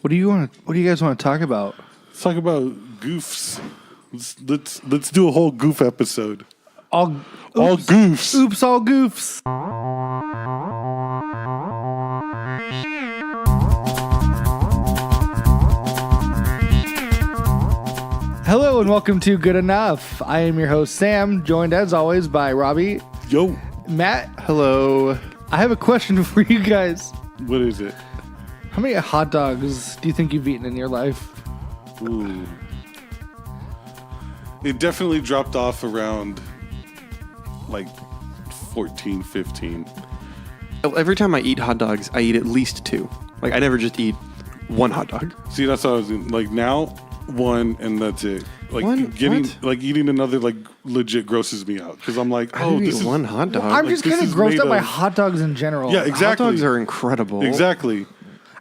What do you guys want to talk about? Let's talk about goofs. Let's do a whole goof episode. All goofs. Oops, all goofs. Hello and welcome to Good Enough. I am your host Sam, joined as always by Robbie, Yo. Matt. Hello. I have a question for you guys. What is it? How many hot dogs do you think you've eaten in your life? Ooh. It definitely dropped off around like 14, 15. Every time I eat hot dogs, I eat at least two. Like, I never just eat one hot dog. See, that's what I was in. Like now, one and that's it. Like eating another like legit grosses me out because I'm like, I this eat is one hot dog. I'm just this kind of is grossed made out by of- hot dogs in general. Yeah, exactly. Hot dogs are incredible. Exactly.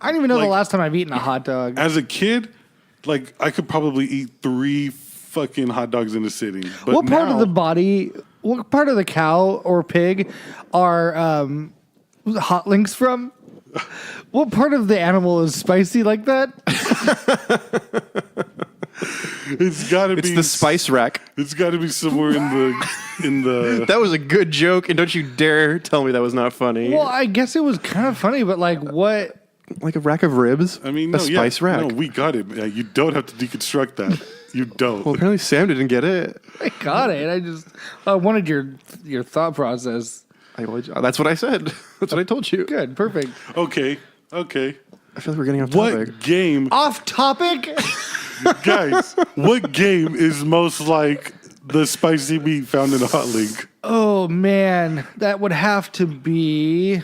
I don't even know the Like- last time I've eaten a hot dog. As a kid, like I could probably eat 3 fucking hot dogs in a sitting. But What part of now- the body, what part of the cow or pig are hot links from? What part of the animal is spicy like that? It's got to be It's the spice rack. It's got to be somewhere in the. That was a good joke, and don't you dare tell me that was not funny. Well, I guess it was kind of funny, but like what? Like a rack of ribs? I mean, a no, spice yeah, rack. No, we got it. Yeah, you don't have to deconstruct that. You don't. Well, apparently Sam didn't get it. I got it. I wanted your thought process. That's what I said. That's what I told you. Good, perfect. Okay. I feel like we're getting off What topic. game, Off topic. guys? What game is most like the spicy meat found in a hot link? Oh man, that would have to be.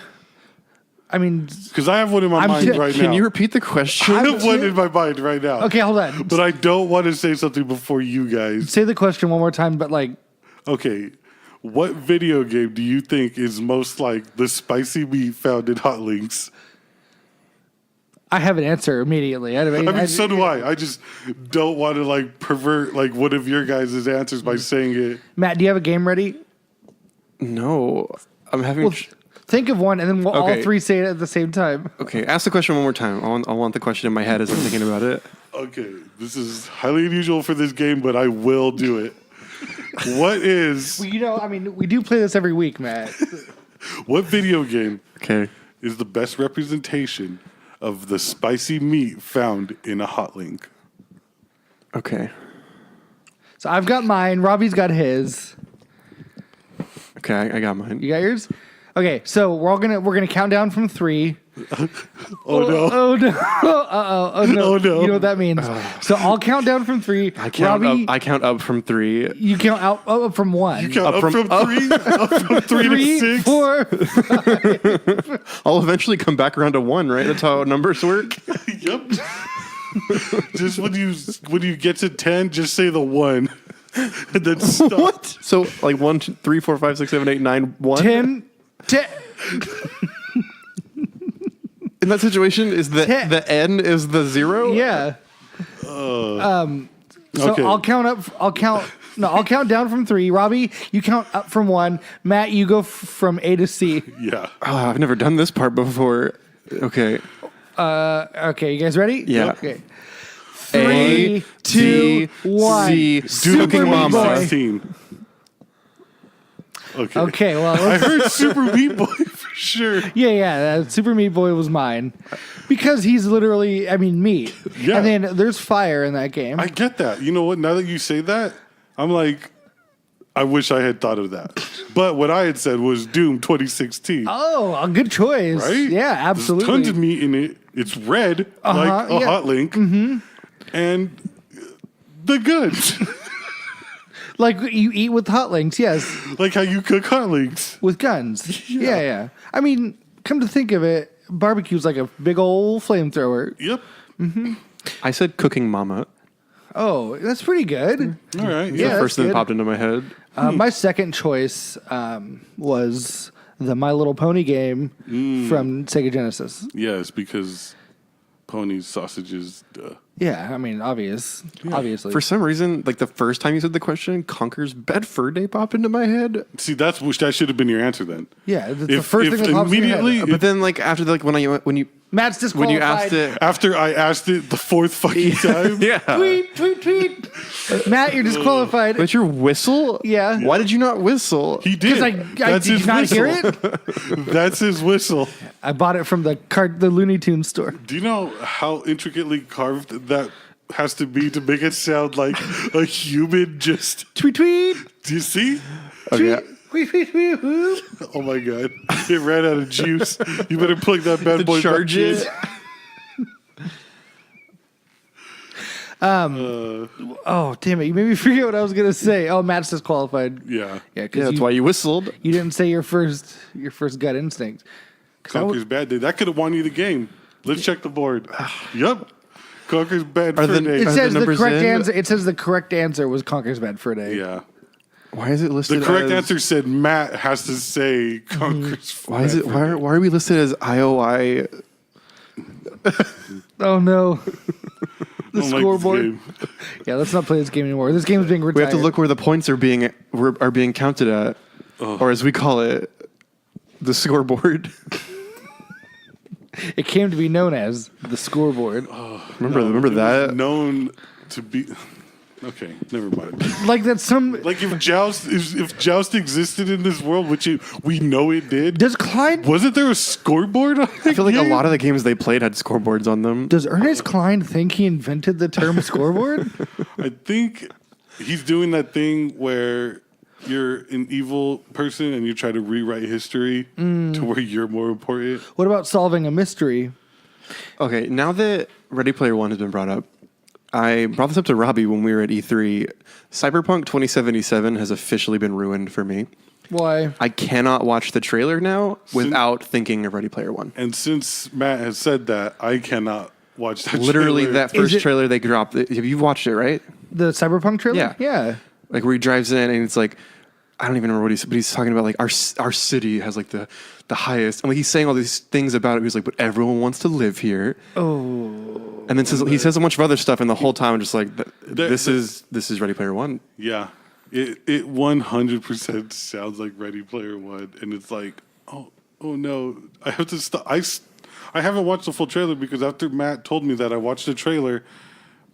I mean, Because I have one in my mind right now. Can you repeat the question? I have one in my mind right now. okay, hold on. But I don't want to say something before you guys. Say the question one more time, but like, Okay. What video game do you think is most like the spicy meat found in hot links? I have an answer immediately. I mean, so do I. I just don't want to like pervert like one of your guys' answers by saying it. Matt, do you have a game ready? No. I'm having... Think of one, and then we'll all Okay. three say it at the same time. Okay, ask the question one more time. I want the question in my head as I'm thinking about it. Okay, this is highly unusual for this game, but I will do it. What is Well, you know, I mean, we do play this every week, Matt. what video game Okay. is the best representation of the spicy meat found in a hot link? Okay. So I've got mine. Robbie's got his. Okay, I got mine. You got yours? Okay, so we're gonna count down from 3. Oh no. Oh no! Oh no! Oh, no. You know what that means? So I'll count down from 3. I count up from 3. You count out up from 1. You count Up up from, from- 3? Up from 3 3, to 6? 4. I'll eventually come back around to 1, right? That's how numbers work. Yep. Just when you get to 10, just say the 1. And then stop. What? So like 1, 2, 3, 4, 5, 6, 7, 8, 9, 1. 10. In that situation, is the Ten. the n is the 0? Yeah. So Okay. I'll count down from 3. Robbie, you count up from 1. Matt, you go from A to C. Yeah. Oh, I've never done this part before. Okay. Okay, you guys ready? Yeah. Okay. A, 3, 2, 1. Z, Super Cooking Meat Mama. Boy. 16. Okay. Okay, well, I heard Super Meat Boy for sure. yeah, Super Meat Boy was mine. Because he's literally, meat. Yeah. And then there's fire in that game. I get that. You know what? Now that you say that, I'm like, I wish I had thought of that. But what I had said was Doom 2016. Oh, a good choice. Right? Yeah, absolutely. There's tons of meat in it. It's red, like a yeah. hot link. Mm-hmm. And the goods. Like you eat with hot links, yes. Like how you cook hot links. With guns. Yeah. I mean, come to think of it, barbecue's like a big old flamethrower. Yep. I said Cooking Mama. Oh, that's pretty good. All right. Yeah. The first thing good. that popped into my head. My second choice was the My Little Pony game from Sega Genesis. Yes, because ponies, sausages, duh. Yeah, I mean, obviously. For some reason, like the first time you said the question, Conker's Bad Fur Day popped into my head. See, that should have been your answer then. yeah, that's the first thing that pops in your head. immediately, But then, like after like when you Matt's when disqualified. you asked it, after I asked it the fourth fucking time, yeah. Tweet. Matt, you're disqualified. But your whistle? Yeah. Why did you not whistle? he did. Did you not hear it? That's his whistle. I bought it from the Looney Tunes store. Do you know how intricately carved that has to be to make it sound like a human? Just Tweet. do you see? Okay. Tweet. Oh my god, it ran out of juice. You better plug that bad To boy charge back in. Oh, damn it. You made me forget what I was going to say. Oh, Matt's disqualified. Yeah, Yeah, Yeah, because that's why you whistled. you didn't say your first gut instinct. 'Cause I Conker's would- bad day. That could have won you the game. Let's check the board. Yep, Conker's bad Are for the- day. It Are says the numbers correct in? answer. It says the correct answer was Conker's Bad Fur Day. Yeah, Why is it listed? the correct as, answer said Matt has to say Conker's. Why is it? bad Why are we listed as IOI? Oh no. I The don't like this scoreboard. game. Yeah, let's not play this game anymore. This game is being retired. We have to look where the points are being counted at, or as we call it, the scoreboard. It came to be known as the scoreboard. Remember that? Known to be. Okay, never mind. Like that some Like if Joust existed in this world, which we know it did, does Klein wasn't there a scoreboard on it? I feel like a lot of the games they played had scoreboards on them. does Ernest Klein think he invented the term scoreboard? I think he's doing that thing where you're an evil person and you try to rewrite history to where you're more important. What about solving a mystery? Okay, now that Ready Player One has been brought up, I brought this up to Robbie when we were at E3. Cyberpunk 2077 has officially been ruined for me. Why? I cannot watch the trailer now without thinking of Ready Player One. And since Matt has said that, I cannot watch that. Literally, trailer. that first it- trailer they dropped. Have you watched it, right? The Cyberpunk trailer? Yeah. Yeah. Like where he drives in and it's like, I don't even remember what he said, but he's talking about like our city has like the highest, and like he's saying all these things about it. He's like, but everyone wants to live here. Oh. And then he says a bunch of other stuff, and the whole time I'm just like, this is Ready Player One. Yeah, it 100% sounds like Ready Player One, and it's like, oh no, I have to stop. I haven't watched the full trailer because after Matt told me that, I watched the trailer,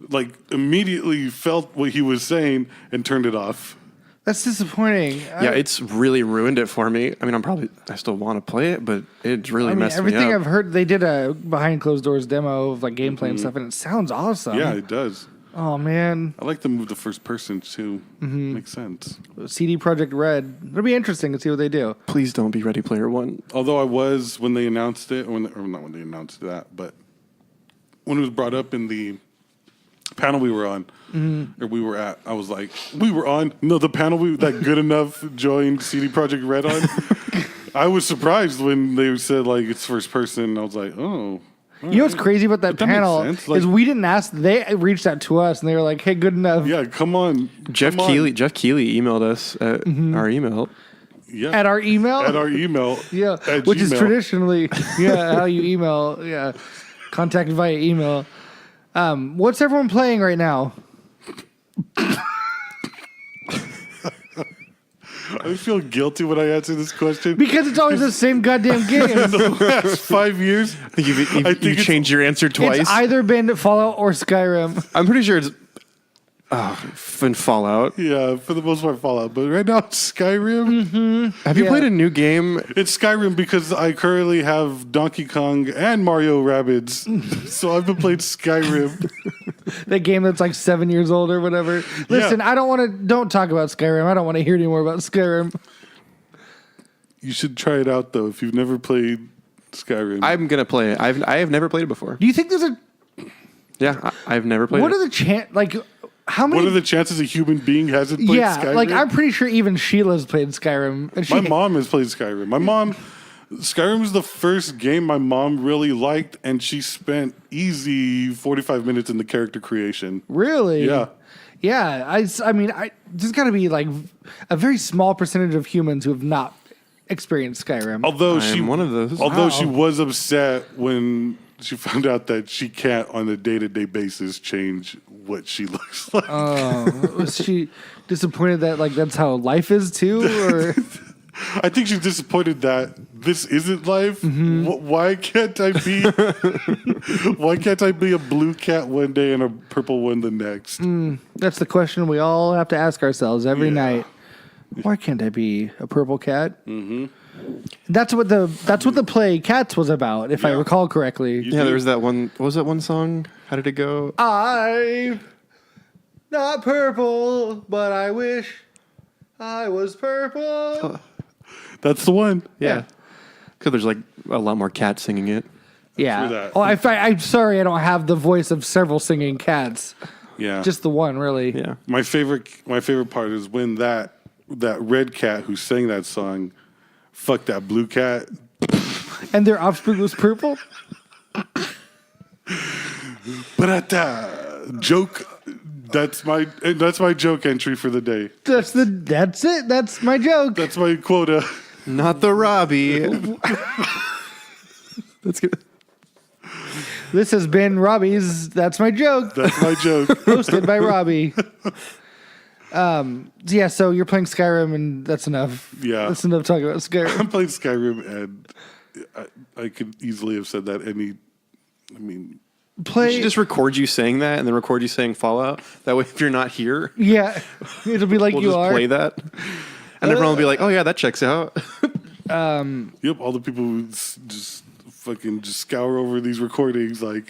like immediately felt what he was saying and turned it off. That's disappointing. Yeah, it's really ruined it for me. I mean, I still want to play it, but it's really I mean, messed me everything up. I've heard, they did a behind closed doors demo of like gameplay and stuff, and it sounds awesome. Yeah, it does. Oh man, I like to move to first person too. Makes sense. CD Projekt Red. It'll be interesting to see what they do. Please don't be Ready Player One. Although I was when they announced it, or not when they announced that, but when it was brought up in the panel we were on, or we were at, I was like, we were on. No, the panel that Good Enough joined CD Projekt Red on. I was surprised when they said like it's first person. I was like, oh. You know what's crazy about that But that makes panel sense, is like- we didn't ask. They reached out to us and they were like, "Hey, good enough." Yeah, come on. Jeff come on. Keighley emailed us at our email. Yeah. At our email. At our email. yeah, at which is Gmail. traditionally how you email. Yeah, contact via email. What's everyone playing right now? I feel guilty when I answer this question. Because it's always the same goddamn game. the last 5 years, I think you've I think it's- changed your answer twice. It's either been Fallout or Skyrim. I'm pretty sure it's been Fallout. yeah, for the most part, Fallout. But right now, it's Skyrim. Have you Yeah. played a new game? It's Skyrim because I currently have Donkey Kong and Mario Rabbids. So I've been playing Skyrim. That game that's like 7 years old or whatever. Listen, I don't talk about Skyrim. I don't want to hear any more about Skyrim. You should try it out, though, if you've never played Skyrim. I'm gonna play it. I have never played it before. Do you think there's a Yeah, I've never played what it. are the like how many what are the chances a human being hasn't played yeah, Skyrim? like I'm pretty sure even Sheila's played Skyrim. And My mom has played Skyrim. Skyrim was the first game my mom really liked, and she spent easy 45 minutes in the character creation. Really? Yeah. Yeah, I mean, there's got to be like a very small percentage of humans who have not experienced Skyrim. Although I'm one of those. Although Wow. she was upset when she found out that she can't on a day-to-day basis change what she looks like. Was she disappointed that like that's how life is too, or I think she's disappointed that this isn't life. Why can't I be? Why can't I be a blue cat one day and a purple one the next? that's the question we all have to ask ourselves every Yeah. night. Why can't I be a purple cat? Mm-hmm. That's what the play Cats was about, if I Yeah. recall correctly. Yeah, there was that one. What was that one song? How did it go? I'm not purple, but I wish I was purple. That's the one. Yeah, because there's like a lot more cats singing it. Yeah. For that. Oh, I'm sorry, I don't have the voice of several singing cats. Yeah. Just the one, really. Yeah, my favorite part is when that red cat who sang that song fucked that blue cat. And their offspring was purple. But joke. That's my joke entry for the day. That's it. That's my joke. That's my quota. not the Robbie. That's good. This has been Robbie's. That's my joke. That's my joke. Hosted by Robbie. Yeah. So you're playing Skyrim, and that's enough. Yeah. That's enough talking about Skyrim. I'm playing Skyrim, and I could easily have said that You Play. should just record you saying that, and then record you saying Fallout. That way, if you're not here, Yeah. It'll be like we'll you just are. play that, and everyone will be like, "Oh yeah, that checks out." Yep, all the people who just fucking just scour over these recordings like,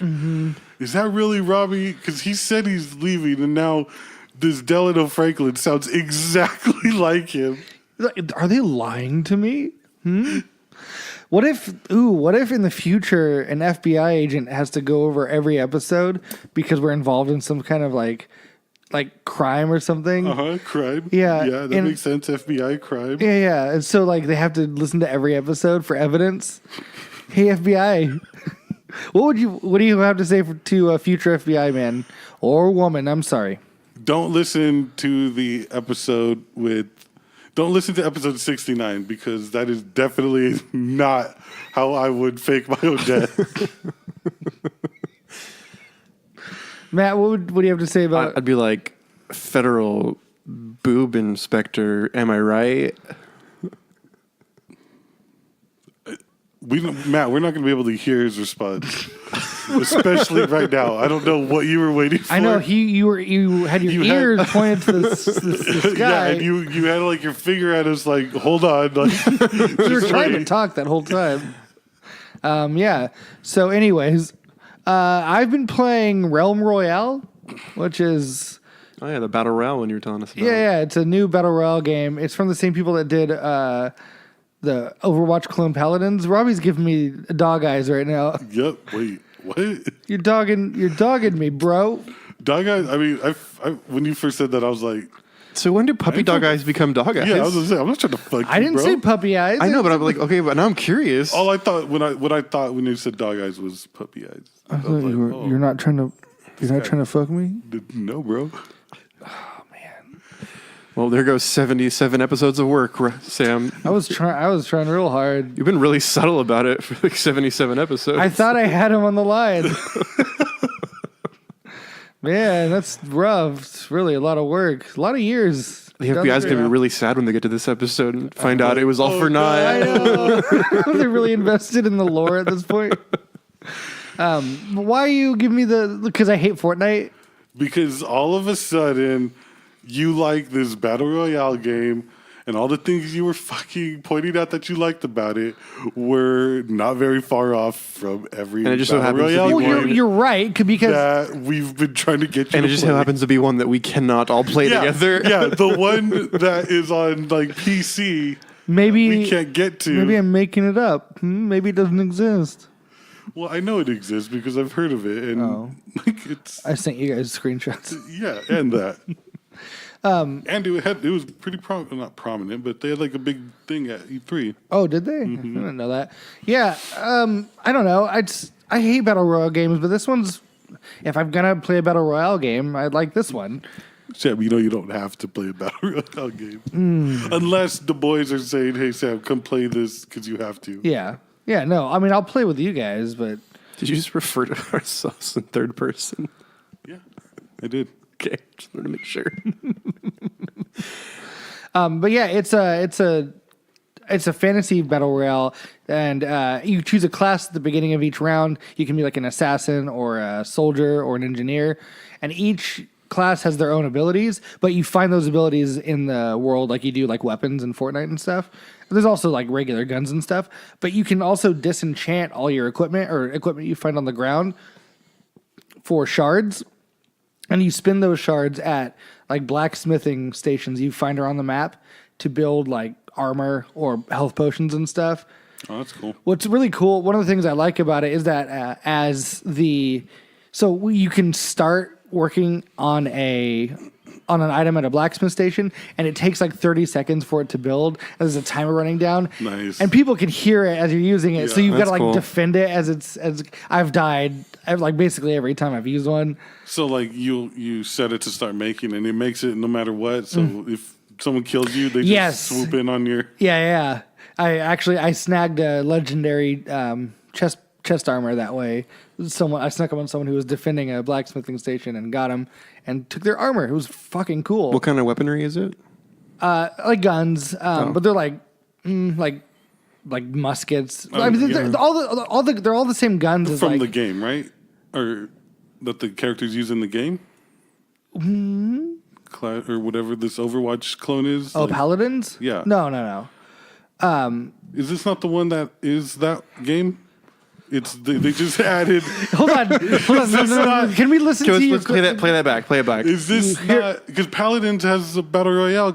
is that really Robbie? Because he said he's leaving, and now this Delano Franklin sounds exactly like him. Are they lying to me? What if in the future an FBI agent has to go over every episode because we're involved in some kind of like crime or something? Crime. Yeah, Yeah, that and- makes sense. FBI crime. Yeah, yeah. And so like they have to listen to every episode for evidence. Hey FBI, what do you have to say to a future FBI man or woman? I'm sorry. Don't listen to the episode Don't listen to episode 69 because that is definitely not how I would fake my own death. Matt, what do you have to say about? I'd be like, federal boob inspector. Am I right? Matt, we're not going to be able to hear his response, especially right now. I don't know what you were waiting for. I know you had your You had- ears pointed to the Yeah, sky. and you had like your finger at us, like, hold on, like, You were trying to talk that whole time. Yeah. So, anyways, I've been playing Realm Royale, which is Oh yeah, the battle royale one you were telling us about. yeah, it's a new battle royale game. It's from the same people that did the Overwatch Clone Paladins. Robbie's giving me dog eyes right now. Yep. Wait. What? You're dogging me, bro. Dog eyes. I mean, I when you first said that, I was like, So when do puppy dog eyes become dog eyes? yeah, I was gonna say, I'm not trying to fuck you, I didn't bro. say puppy eyes. I know, but I'm like, okay, but now I'm curious. All I thought when you said dog eyes was puppy eyes. I was like, oh, You're not trying to fuck me. no, bro. Well, there goes 77 episodes of work, Sam. I was trying real hard. You've been really subtle about it for like 77 episodes. I thought I had him on the line. Man, that's rough. It's really a lot of work. A lot of years. the FBI's going to be really sad when they get to this episode and find out it was all for naught. I know. They're really invested in the lore at this point. Why you give me because I hate Fortnite? Because all of a sudden, you like this battle royale game, and all the things you were fucking pointing out that you liked about it were not very far off from every And it just so battle happens to royale be Well, one. game you're right because that we've been trying to get you And to it just play. so happens to be one that we cannot all play together. Yeah, the one that is on like PC, maybe we can't get to. maybe I'm making it up. Maybe it doesn't exist. Well, I know it exists because I've heard of it, and like it's I sent you guys screenshots. yeah, and that. And it was pretty not prominent, but they had like a big thing at E3. Oh, did they? I didn't know that. Yeah, I don't know. I hate battle royale games, but this one's. If I'm gonna play a battle royale game, I'd like this one. Sam, you know you don't have to play a battle royale game unless the boys are saying, "Hey, Sam, come play this because you have to." Yeah, yeah. No, I mean I'll play with you guys, but Did you just refer to ourselves in third person? Yeah, I did. Okay, just wanted to make sure. But yeah, it's a fantasy battle royale, and you choose a class at the beginning of each round. You can be like an assassin or a soldier or an engineer, and each class has their own abilities, but you find those abilities in the world like you do like weapons in Fortnite and stuff. There's also like regular guns and stuff, but you can also disenchant all your equipment or equipment you find on the ground for shards, and you spin those shards at like blacksmithing stations you find around the map to build like armor or health potions and stuff. Oh, that's cool. What's really cool, one of the things I like about it is that so you can start working on an item at a blacksmith station, and it takes like 30 seconds for it to build. And there's a timer running down. Nice. And people can hear it as you're using it, so Yeah, you've got to that's like cool. defend it as I've died like basically every time I've used one. So like you set it to start making, and it makes it no matter what. So if someone kills you, they just Yes. swoop in on your. Yeah. I snagged a legendary chest armor that way. I snuck up on someone who was defending a blacksmithing station and got him and took their armor. It was fucking cool. What kind of weaponry is it? Like guns, but they're like muskets. I mean, yeah. they're all the same guns as From like the game, right? Or that the characters use in the game? Or whatever this Overwatch clone is? oh Like, paladins. Yeah. No. is this not the one that is that game? It's they just added. Hold on. No. Can we listen to you? Let's play that back. Play it back. Is this not because Paladins has a battle royale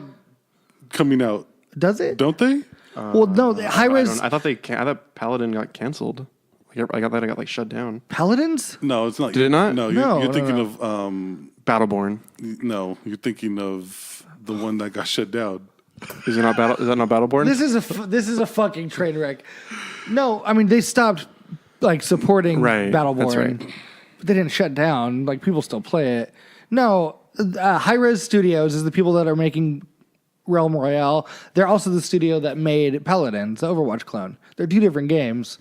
coming out? Does it? Don't they? Well, no. High res I thought Paladin got canceled. I got like shut down. paladins. No, it's not. Did it not? No, No, you're no, thinking no. of Battleborn. no, you're thinking of the one that got shut down. Is that not Battleborn? This is a fucking train wreck. No, I mean they stopped like supporting Right, Battleborn, that's right. but they didn't shut down. Like people still play it. No, High Res Studios is the people that are making Realm Royale. They're also the studio that made Paladins, the Overwatch clone. They're two different games.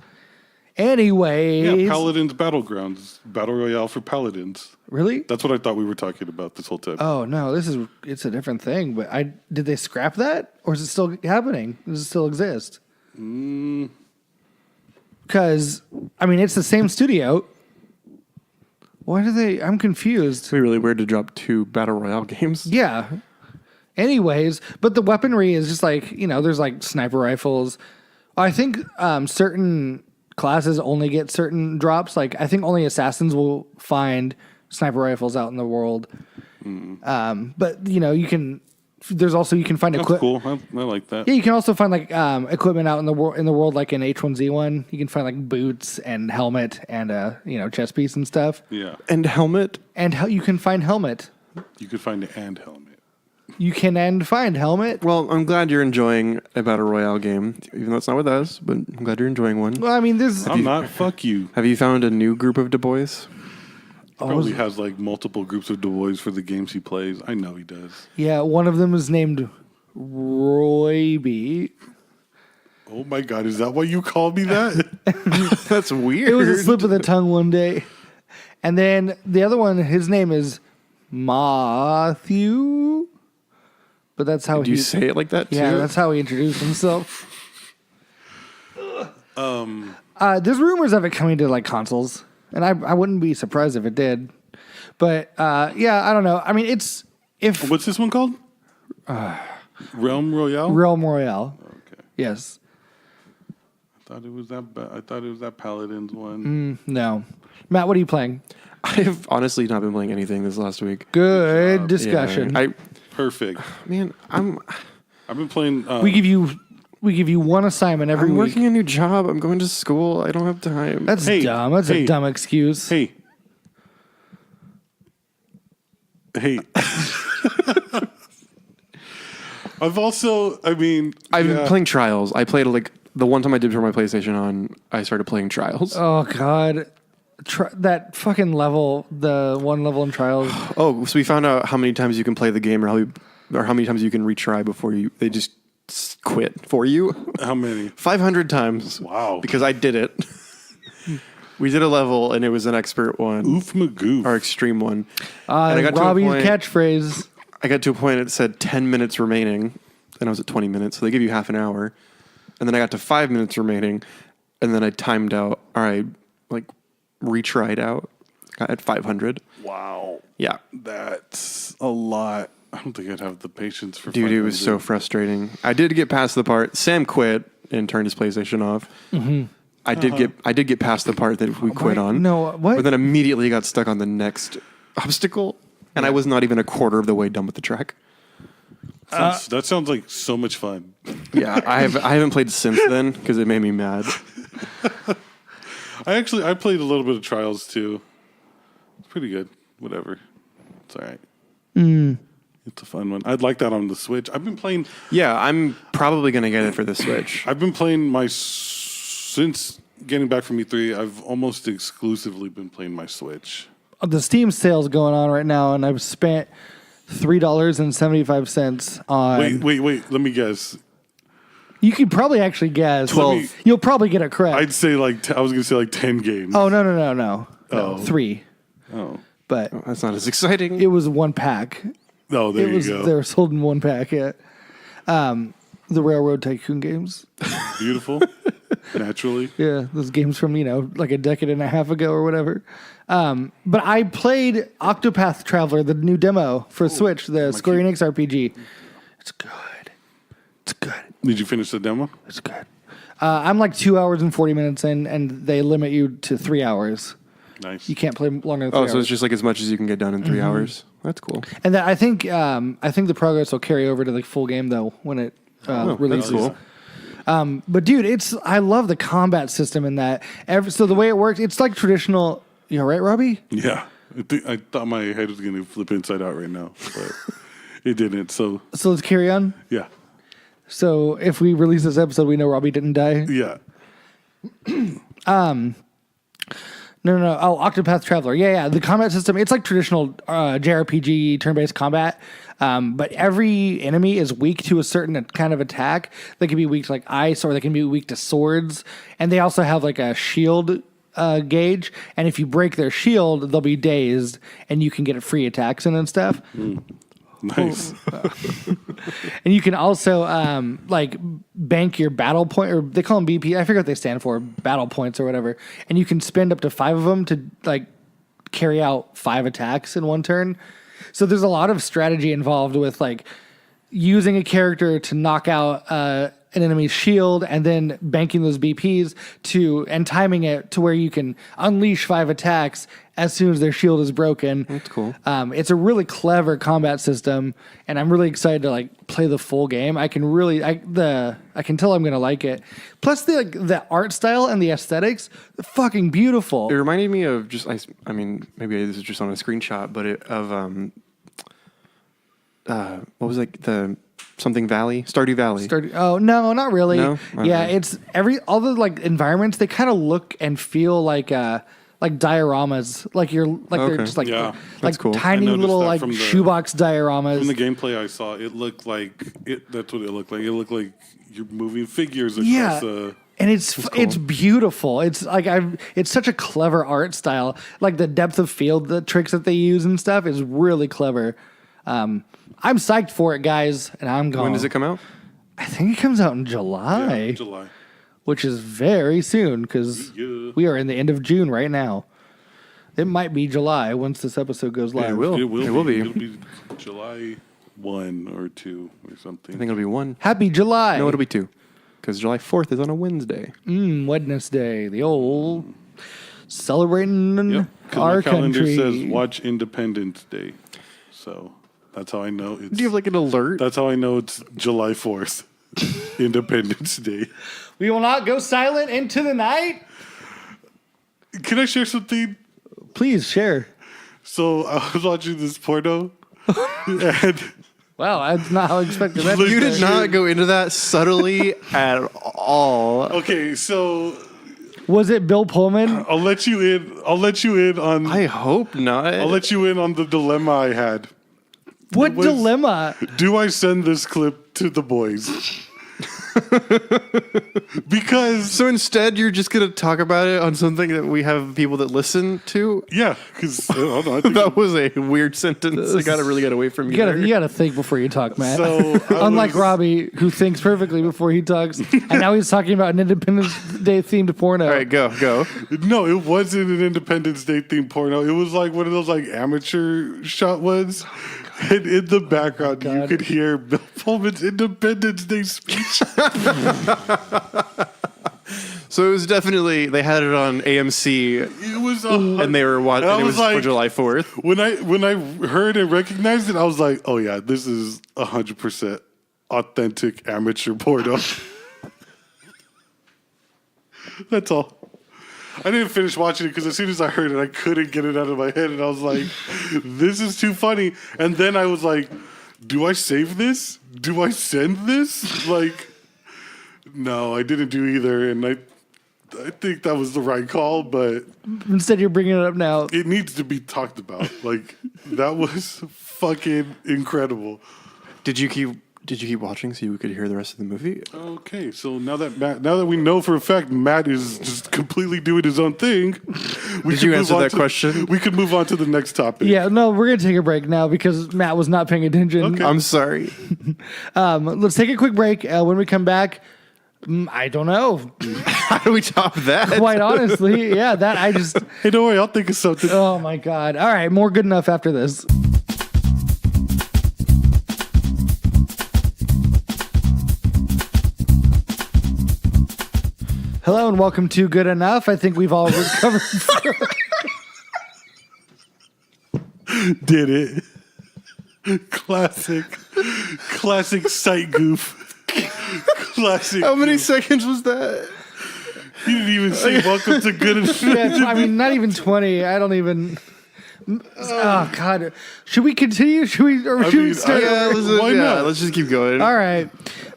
Anyways, Yeah, Paladins Battlegrounds, battle royale for Paladins. really? That's what I thought we were talking about this whole time. Oh no, it's a different thing. But did they scrap that, or is it still happening? Does it still exist? Because I mean, it's the same studio. Why do they? I'm confused. It'd be really weird to drop two battle royale games. Yeah. Anyways, but the weaponry is just like there's like sniper rifles. I think certain classes only get certain drops. Like I think only assassins will find sniper rifles out in the world. But you can. There's also you can find That's equipment. cool. I like that. Yeah, you can also find like equipment out in the world, like in H1Z1. You can find like boots and helmet and chest piece and stuff. Yeah. And helmet. And you can find helmet. You could find the and helmet. You can find helmet. Well, I'm glad you're enjoying a battle royale game, even though it's not with us. But I'm glad you're enjoying one. Well, I mean, there's I'm not. Fuck you. Have you found a new group of Du Bois? Probably has like multiple groups of Du Bois for the games he plays. I know he does. yeah. One of them is named Roy B. Oh my god, is that why you called me that? That's weird. It was a slip of the tongue one day. And then the other one, his name is Matthew. But that's how Do you say it like that too? Yeah, that's how he introduced himself. There's rumors of it coming to like consoles, and I wouldn't be surprised if it did. But yeah, I don't know. I mean, if What's this one called? Realm Royale. Realm Royale. Okay. Yes. I thought it was that Paladins one. No. Matt, what are you playing? I've honestly not been playing anything this last week. Good discussion. Yeah, Perfect. I'm I've been playing. We give you one assignment every week. working a new job. I'm going to school. I don't have time. That's Hey, dumb. That's a hey. dumb excuse. Hey. I've also. I mean, I've yeah. been playing Trials. I played like the one time I did turn my PlayStation on. I started playing Trials. Oh God. That fucking level, the one level in Trials. Oh, so we found out how many times you can play the game, or how many times you can retry before they just quit for you. How many? 500 times. Wow. Because I did it. We did a level, and it was an expert one, Oof magoof. or extreme one. And I got to a Robbie's point- catchphrase. I got to a point it said 10 minutes remaining, and I was at 20 minutes, so they give you half an hour. And then I got to 5 minutes remaining, and then I timed out, or I like retried out, got at 500. Wow. Yeah. That's a lot. I don't think I'd have the patience for Dude, it was 500. so frustrating. I did get past the part. Sam quit and turned his PlayStation off. Mm-hmm. I did get past the part that we quit on. No, what? But then immediately got stuck on the next obstacle, and I was not even a quarter of the way done with the track. That sounds like so much fun. Yeah, I haven't played since then because it made me mad. I played a little bit of Trials too. It's pretty good. Whatever. It's all right. It's a fun one. I'd like that on the Switch. I've been playing Yeah, I'm probably gonna get it for the Switch. since getting back from E3, I've almost exclusively been playing my Switch. The Steam sale's going on right now, and I've spent $3.75 on. Wait. Let me guess. You could probably actually guess. 12. You'll probably get it correct. I'd say I was gonna say like 10 games. Oh no. Oh. 3. Oh. But That's not as exciting. it was one pack. Oh, there you They go. were sold in one pack. Yeah. The Railroad Tycoon games. Beautiful. Naturally. Yeah, those games from like a decade and a half ago or whatever. But I played Octopath Traveler, the new demo for Switch, the Square Enix RPG. It's good. It's good. Did you finish the demo? It's good. I'm like 2 hours and 40 minutes in, and they limit you to 3 hours. Nice. You can't play longer than 3 Oh, hours. so it's just like as much as you can get done in 3 hours. That's cool. And I think the progress will carry over to the full game though when it releases. That's cool. But dude, I love the combat system in that. So the way it works, it's like traditional. You all right, Robbie? Yeah. I thought my head was going to flip inside out right now, but it didn't. So, So let's carry on. yeah. So if we release this episode, we know Robbie didn't die. Yeah. No. Oh, Octopath Traveler. Yeah. The combat system, it's like traditional JRPG turn-based combat. But every enemy is weak to a certain kind of attack. They can be weak to like ice, or they can be weak to swords. And they also have like a shield gauge. And if you break their shield, they'll be dazed, and you can get free attacks and stuff. Nice. And you can also like bank your battle point, or they call them BP. I forget what they stand for, battle points or whatever. And you can spend up to 5 of them to like carry out 5 attacks in one turn. So there's a lot of strategy involved with like using a character to knock out an enemy's shield, and then banking those BPs and timing it to where you can unleash 5 attacks as soon as their shield is broken. That's cool. It's a really clever combat system, and I'm really excited to like play the full game. I can tell I'm gonna like it. Plus the art style and the aesthetics, they're fucking beautiful. It reminded me of I mean, maybe this is just on a screenshot, but what was like the something Valley, Stardew Valley. Oh no, not really. No? Yeah, Okay. it's all the like environments. They kind of look and feel like dioramas. They're Okay. just like Yeah. That's cool. tiny I noticed little that like from the- shoebox dioramas. From the gameplay I saw, it looked like that's what it looked like. It looked like you're moving figures across Yeah. And it's beautiful. It's like it's such a clever art style. Like the depth of field, the tricks that they use and stuff is really clever. I'm psyched for it, guys, and I'm going. When does it come out? I think it comes out in July, July. which is very soon because Yeah. we are in the end of June right now. It might be July once this episode goes live. it will. It will be. It'll be July 1 or 2 or something. I think it'll be 1. Happy July. No, it'll be 2. Because July 4th is on a Wednesday. Wednesday, the old celebrating Yep. 'Cause our my calendar country. says watch Independence Day. So that's how I know it's Do you have like an alert? that's how I know it's July 4th. Independence Day. We will not go silent into the night. Can I share something? Please share. So I was watching this porno and Wow, that's not how I expected that. to You go. did not go into that subtly at all. okay, so Was it Bill Pullman? I'll let you in on I hope not. I'll let you in on the dilemma I had. What was- dilemma? Do I send this clip to the boys? Because So instead, you're just gonna talk about it on something that we have people that listen to. yeah, because I don't know. I think That was a weird sentence. I gotta really get away from you. You gotta think before you talk, Matt. So, I Unlike was- Robbie, who thinks perfectly before he talks, and now he's talking about an Independence Day themed porno. All right, go. No, it wasn't an Independence Day themed porno. It was like one of those like amateur shot ones. And in the background, you could hear Bill Pullman's Independence Day speech. So it was definitely they had it on AMC It was, and they were watching. And I It was was for like- July 4th. when I heard and recognized it, I was like, oh yeah, this is 100% authentic amateur porno. That's all. I didn't finish watching it because as soon as I heard it, I couldn't get it out of my head, and I was like, "This is too funny." And then I was like, "Do I save this? Do I send this?" Like, no, I didn't do either, and I think that was the right call, but Instead, you're bringing it up now. it needs to be talked about. Like, that was fucking incredible. Did you keep watching so you could hear the rest of the movie? Okay, so now that we know for a fact Matt is just completely doing his own thing, Did you answer that question? We could move on to the next topic. Yeah, no, we're gonna take a break now because Matt was not paying attention. Okay. I'm sorry. Let's take a quick break. When we come back, I don't know. How do we top that? Quite honestly, yeah, that I just. Hey, don't worry, I'll think of something. Oh my god! All right, more good enough after this. Hello and welcome to Good Enough. I think we've all recovered. Did it? Classic sight goof. Classic. How many seconds was that? You didn't even say welcome to Good Enough. Yeah, I mean, not even 20. I don't even. Oh god! Should we continue? Should we? Or should we mean, start? Why not? Let's just keep going. All right.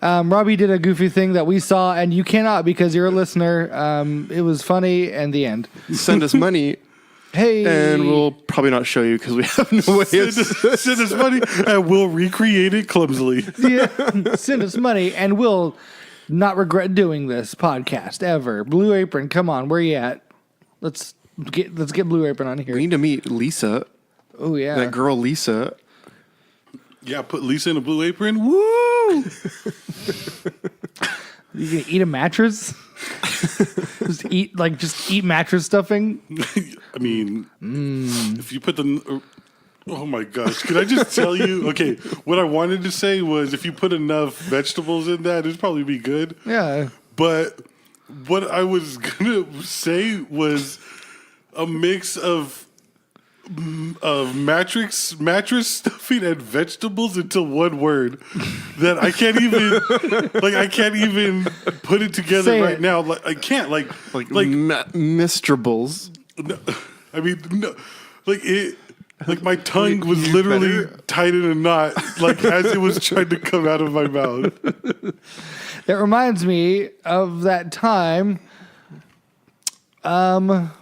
Robbie did a goofy thing that we saw, and you cannot because you're a listener. It was funny, and the end. Send us money, Hey, and we'll probably not show you because we have no way of. Send us money and we'll recreate it clumsily. send us money, and we'll not regret doing this podcast ever. Blue Apron, come on, where you at? Let's get Blue Apron on We here. need to meet Lisa, Oh yeah, that girl Lisa. Yeah, put Lisa in a Blue Apron. Woo! You gonna eat a mattress? just eat mattress stuffing. I mean, if you put the. Oh my gosh. Can I just tell you? Okay, what I wanted to say was if you put enough vegetables in that, it'd probably be good. Yeah. But what I was going to say was a mix of mattress stuffing and vegetables into one word that I can't even put it together Say right it. now. Like I can't like Mistrables. no, I mean no, like it. Like my tongue was literally tied in a knot, like as it was trying to come out of my mouth. That reminds me of that time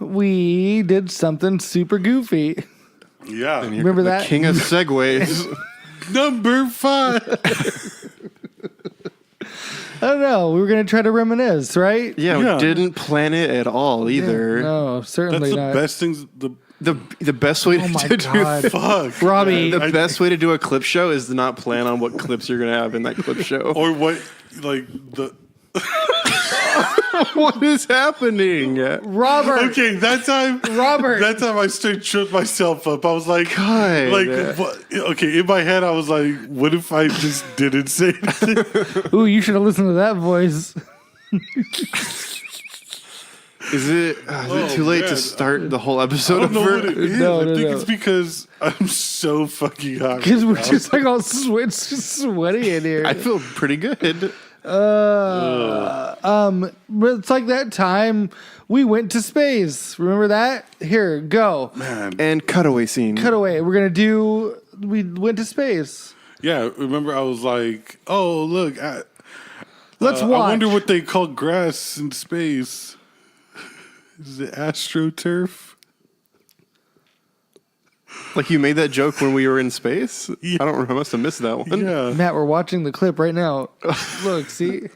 we did something super goofy. Yeah, Remember the that? king of segways. number 5. I don't know. We were going to try to reminisce, right? Yeah, Yeah. we didn't plan it at all either. No, That's certainly the not. best things. The best way Oh my to God. do Fuck, Robbie. the best way to do a clip show is to not plan on what clips you're gonna have in that clip show. or what? Like the What is happening? Robert. okay, that time I straight tripped myself up. I was like, God. what? Okay, in my head, I was like, what if I just didn't say anything? Ooh, you should have listened to that voice. Is it too late man. to start the whole I episode don't know over? what it is. No, I no, think no. it's because I'm so fucking hot. Because we're right now. just like all sweaty in here. I feel pretty good. But it's like that time we went to space. Remember that? Here, go. Man. And cutaway scene. Cut away. We went to space. Yeah, remember I was like, oh, look. Let's I watch. wonder what they call grass in space. Is it astroturf? Like you made that joke when we were in space. Yeah. I don't remember. I must have missed that one. Yeah. Matt, we're watching the clip right now. Look, see?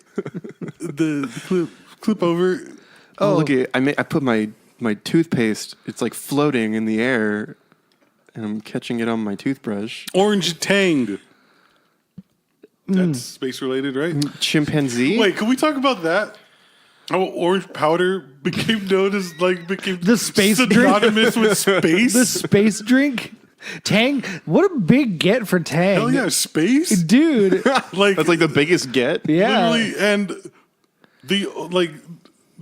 The clip over. Oh, look at I put my toothpaste. It's like floating in the air, and I'm catching it on my toothbrush. Orange Tang. That's space related, right? Chimpanzee. Wait, can we talk about that? How orange powder became known as became The space drink? synonymous with space. The space drink? Tang? What a big get for Tang. Hell yeah, space. Dude. Like That's like the biggest get. Yeah. literally, and the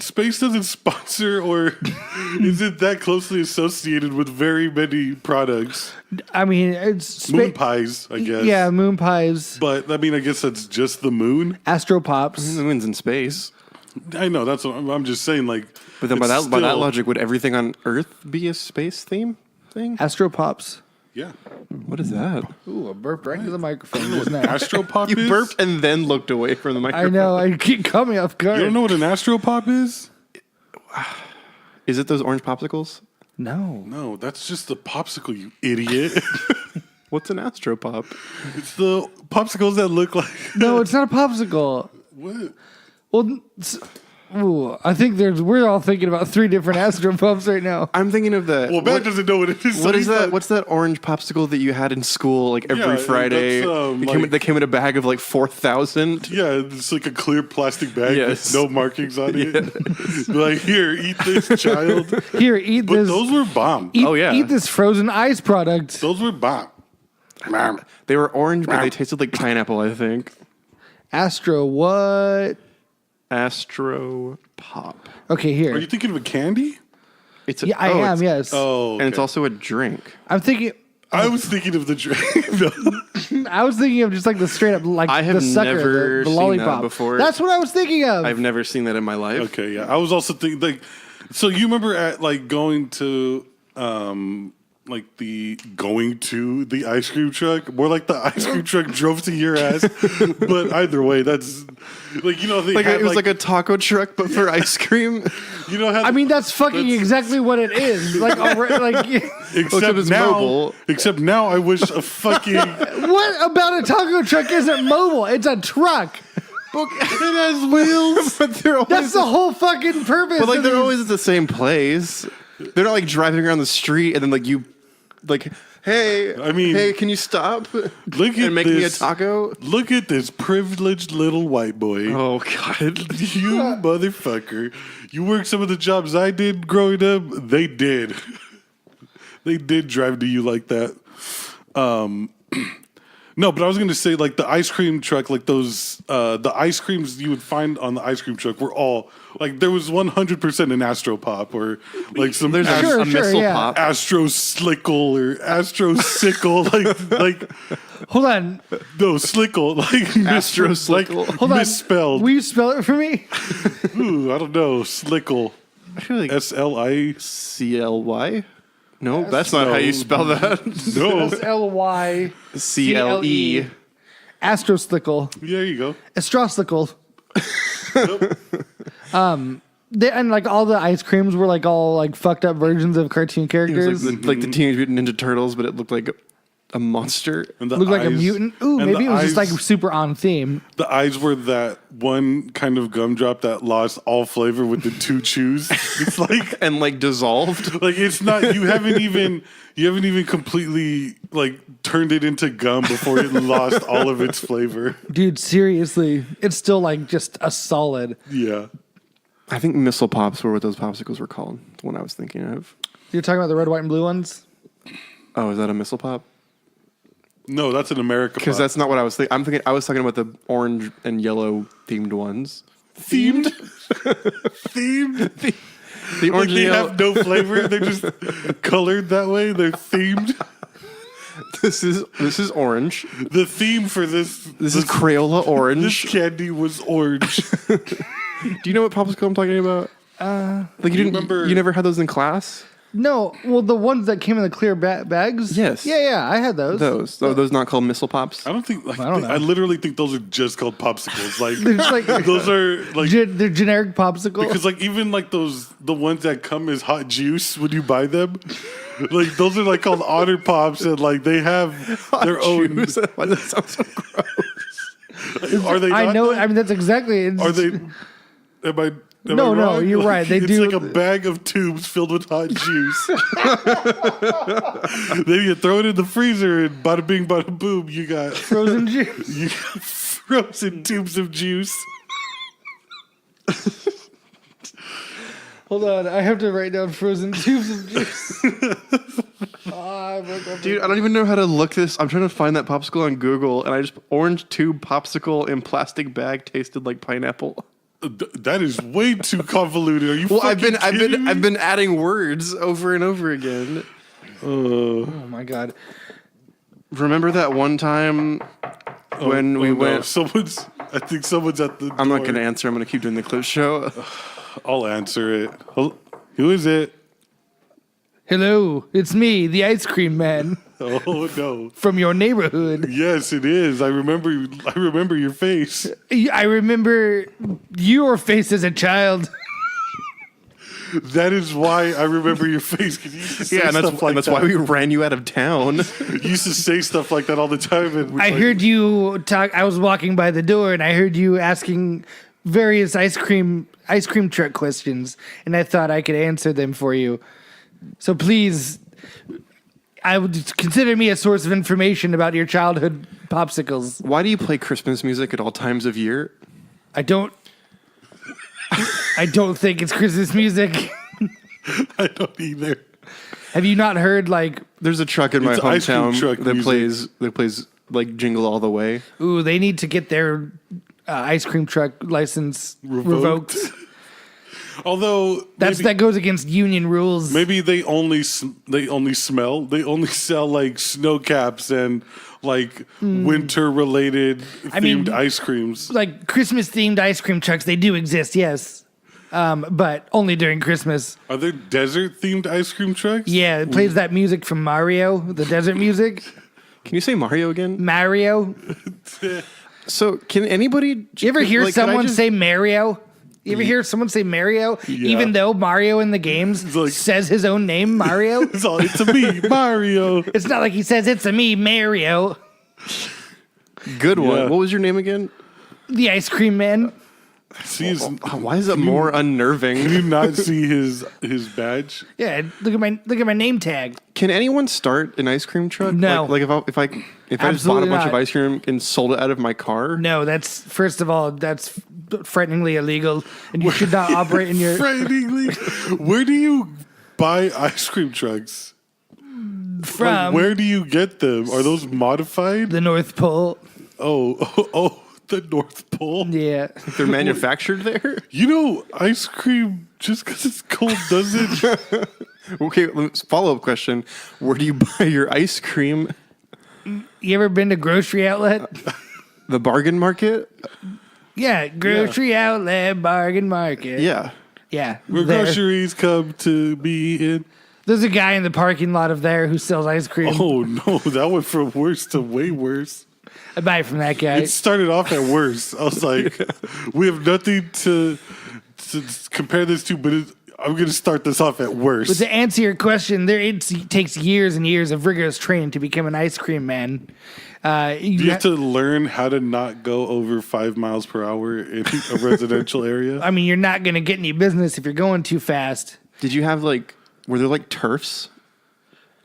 space doesn't sponsor or isn't that closely associated with very many products. I mean, it's Moon pies, I guess. Yeah, moon pies, But I mean, I guess that's just the moon. Astro Pops. The moon's in space. I know that's what I'm just saying. Like, But then by it's that still- logic, would everything on Earth be a space thing? Astro Pops. yeah. What is that? Ooh, I burped right into the microphone just now. Astropop You is? burped and then looked away from the I microphone. know, I keep coming off guard. You don't know what an Astropop is? Is it those orange popsicles? No. No, that's just the popsicle, you idiot. What's an astropop? It's the popsicles that look like No, it's not a popsicle. what? Well, I think we're all thinking about 3 different Astro Pops right now. I'm thinking of the. Well, Matt doesn't know what it is. so What is he's that? like- What's that orange popsicle that you had in school like every Yeah, Friday? that's, That came in a bag of like 4,000. Yeah, it's like a clear plastic bag Yes. with no markings on it. Like, here, eat this, child. Here, eat But this. those were bomb. Eat, Oh, yeah. eat this frozen ice product. Those were bomb. They were orange, but they tasted like pineapple. I think. Astro what? Astro Pop. Okay, here. Are you thinking of a candy? It's Yeah, I am. it's- Yes. Oh, And it's okay. also a drink. I'm thinking. I was thinking of the drink. No. I was thinking of just like the straight up like I have the sucker, never the seen that lollipop before. That's what I was thinking of. I've never seen that in my life. Okay, yeah. I was also thinking like, so you remember at like going to the ice cream truck? More like the ice cream truck drove to your ass. But either way, that's like they Like had, it was like a taco truck, but for ice cream. how I mean, that's fucking that's- exactly what it is. Like, like Except it's now, mobile. except now, I wish a fucking it what about a taco truck isn't mobile? It's a truck. has wheels. But they're always, That's the whole fucking purpose. but like of they're these. always at the same place. They're not like driving around the street and then like you, like, hey, I mean, hey, can you stop Look at and make me a this. taco? Look at this privileged little white boy. Oh God. You motherfucker. You work some of the jobs I did growing up. They did. They did drive to you like that. No, but I was going to say like the ice cream truck, like those, the ice creams you would find on the ice cream truck were all like there was 100% an Astro Pop or like some There's Sure, a missile yeah. pop. Astro Slickle or Astro Sickle, like Hold on. no Slickle, like Astro like Slickle. Hold on. misspelled. Will you spell it for me? Ooh, I don't know, Slickle, I feel like SLI. CLY. No, that's not how you spell that. No, SLY. CLE. Astroslickle. there you go. Astroslickle. And like all the ice creams were like all like fucked up versions of cartoon It characters. was like the Teenage Mutant Ninja Turtles, but it looked like a monster. And the Looked like a eyes- mutant. Ooh, and maybe the it was just like eyes- super on theme. the eyes were that one kind of gumdrop that lost all flavor with the two chews. It's like And like dissolved. it's not you haven't even completely like turned it into gum before it lost all of its flavor. Dude, seriously. It's still like just a solid. Yeah. I think missile pops were what those popsicles were called. The one I was thinking of. You're talking about the red, white, and blue ones? Oh, is that a missile pop? No, that's an America Because pop. that's not what I was thinking. I'm thinking I was talking about the orange and yellow themed ones. themed. Themed. The Like orange they and yellow. have no flavor. They're just colored that way. They're themed. This is orange. The theme for this This is Crayola this orange. candy was orange. Do you know what popsicle I'm talking about? Like you didn't remember- you never had those in class? No, well, the ones that came in the clear bags? Yes. Yeah, I had those. Those not called missile pops? I don't think. Like, I don't know. I literally think those are just called popsicles. Like They're just like those are like they're generic popsicle. because like even like those the ones that come as hot juice when you buy them, Like those are like called Otter Pops, and like they have their own. Juice? Why does that sound so gross? Are they? I not know. though? I mean, that's exactly. It's, Are they? Am I? Am No, I no, wrong? you're right. They it's do- like a bag of tubes filled with hot juice. Then you throw it in the freezer, and bada bing, bada boom, you got frozen juice? you got frozen tubes of juice. Hold on, I have to write down frozen tubes of juice. I broke up. Dude, I don't even know how to look this. I'm trying to find that popsicle on Google, and I just orange tube popsicle in plastic bag tasted like pineapple. That is way too convoluted. Are you? Well, I've fucking kidding me? been adding words over and over again. Oh my god. Remember that one time when we no. went? I think someone's at the. I'm not door. going to answer. I'm going to keep doing the clip show. I'll answer it. Who is it? Hello, it's me, the ice cream man Oh no. from your neighborhood. Yes, it is. I remember your face. I remember your face as a child. That is why I remember your face. 'Cause you used to say Yeah, and stuff like that's that. why we ran you out of town. You used to say stuff like that all the time. And I heard you talk. I was walking by the door and I heard you asking various ice cream truck questions, and I thought I could answer them for you. So please, I would consider me a source of information about your childhood popsicles. Why do you play Christmas music at all times of year? I don't think it's Christmas music. I don't either. Have you not heard like, There's a truck in my It's ice cream hometown truck that music. plays like Jingle All the Way. ooh, they need to get their ice cream truck license revoked. Although That goes against union rules. maybe they only sell like snow caps and like winter related mean, themed ice creams. Like Christmas themed ice cream trucks, they do exist, yes, but only during Christmas. Are there desert themed ice cream trucks? Yeah, it plays that music from Mario, the desert music. Can you say Mario again? Mario. So can anybody? You ever hear like, can I someone just- say Mario? You ever hear someone say Mario, even though Mario in the games like- says his own name, Mario? It's a me, Mario. It's not like he says it's a me, Mario, Good one. Yeah. What was your name again? the ice cream man. See his, Why is it more unnerving? can you not see his badge? Yeah, look at my name tag. Can anyone start an ice cream truck? No. Like if I just bought a Absolutely bunch not. of ice cream and sold it out of my car. No, that's first of all, that's frighteningly illegal, and you should not operate in your. Frighteningly. Where do you buy ice cream trucks? From Where do you get them? Are those modified? the North Pole. Oh, the North Pole. Yeah. They're manufactured there. You know, ice cream just because it's cold doesn't. Okay, follow up question: where do you buy your ice cream? You ever been to grocery outlet? The bargain market? Yeah, grocery outlet, bargain market. Yeah. Yeah. Where there. groceries come to be in. There's a guy in the parking lot of there who sells ice cream. Oh no, that went from worse to way worse. I buy it from that guy. It started off at worse. I was like, we have nothing to compare this to, but I'm going to start this off at But worse. to answer your question, it takes years and years of rigorous training to become an ice cream man. You have to learn how to not go over 5 miles per hour in a residential area. I mean, you're not going to get any business if you're going too fast. Did you have were there turfs?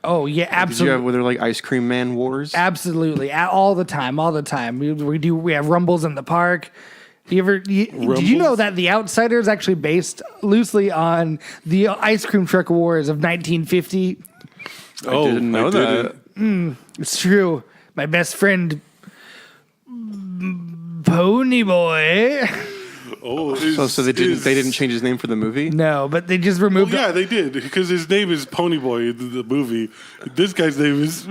Oh yeah, Did you absolutely. were there ice cream man wars? Absolutely, all the time. We have rumbles in the park. Did you know Rumbles? that The Outsider is actually based loosely on the ice cream truck wars of 1950? Oh, didn't know that. It's true. My best friend, Pony Boy. Oh, So they didn't change his name for the movie? No, but they just removed. Yeah, they did because his name is Pony Boy in the movie. This guy's name is